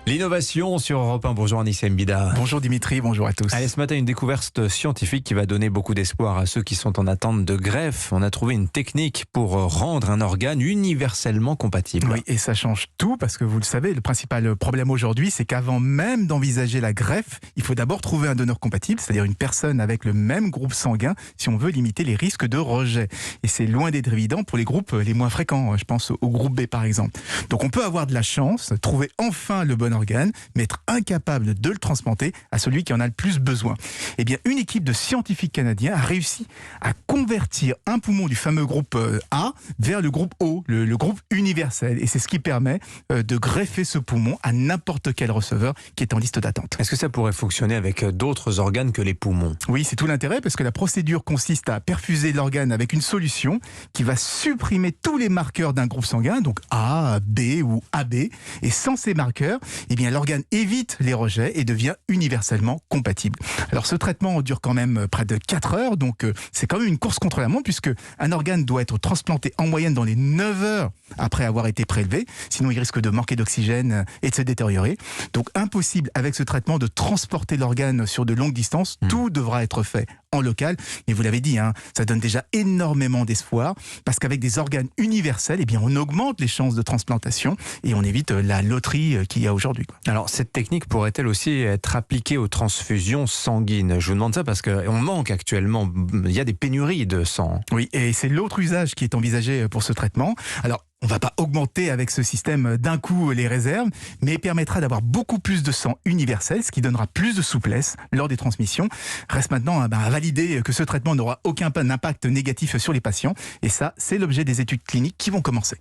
L'innovation sur Europe 1. Bonjour Anissa Mbida. Bonjour Dimitri, bonjour à tous. Allez, ce matin, une découverte scientifique qui va donner beaucoup d'espoir à ceux qui sont en attente de greffe. On a trouvé une technique pour rendre un organe universellement compatible. Oui, et ça change tout parce que vous le savez, le principal problème aujourd'hui, c'est qu'avant même d'envisager la greffe, il faut d'abord trouver un donneur compatible, c'est-à-dire une personne avec le même groupe sanguin, si on veut limiter les risques de rejet. Et c'est loin d'être évident pour les groupes les moins fréquents, je pense au groupe B par exemple. Donc on peut avoir de la chance, trouver enfin le bon organe, mais être incapable de le transplanter à celui qui en a le plus besoin. Eh bien, une équipe de scientifiques canadiens a réussi à convertir un poumon du fameux groupe A vers le groupe O, le groupe universel. Et c'est ce qui permet de greffer ce poumon à n'importe quel receveur qui est en liste d'attente. Est-ce que ça pourrait fonctionner avec d'autres organes que les poumons ? Oui, c'est tout l'intérêt parce que la procédure consiste à perfuser l'organe avec une solution qui va supprimer tous les marqueurs d'un groupe sanguin, donc A, B ou AB. Et sans ces marqueurs, eh bien, l'organe évite les rejets et devient universellement compatible. Alors ce traitement dure quand même près de 4 heures, donc c'est quand même une course contre la montre puisque un organe doit être transplanté en moyenne dans les 9 heures après avoir été prélevé, sinon il risque de manquer d'oxygène et de se détériorer. Donc impossible avec ce traitement de transporter l'organe sur de longues distances, tout devra être fait en local. Et vous l'avez dit, ça donne déjà énormément d'espoir parce qu'avec des organes universels, eh bien, on augmente les chances de transplantation et on évite la loterie qu'il y a aujourd'hui. Alors, cette technique pourrait-elle aussi être appliquée aux transfusions sanguines ? Je vous demande ça parce qu'on manque actuellement, il y a des pénuries de sang. Oui, et c'est l'autre usage qui est envisagé pour ce traitement. Alors, on ne va pas augmenter avec ce système d'un coup les réserves, mais permettra d'avoir beaucoup plus de sang universel, ce qui donnera plus de souplesse lors des transmissions. Reste maintenant à valider que ce traitement n'aura aucun impact négatif sur les patients. Et ça, c'est l'objet des études cliniques qui vont commencer.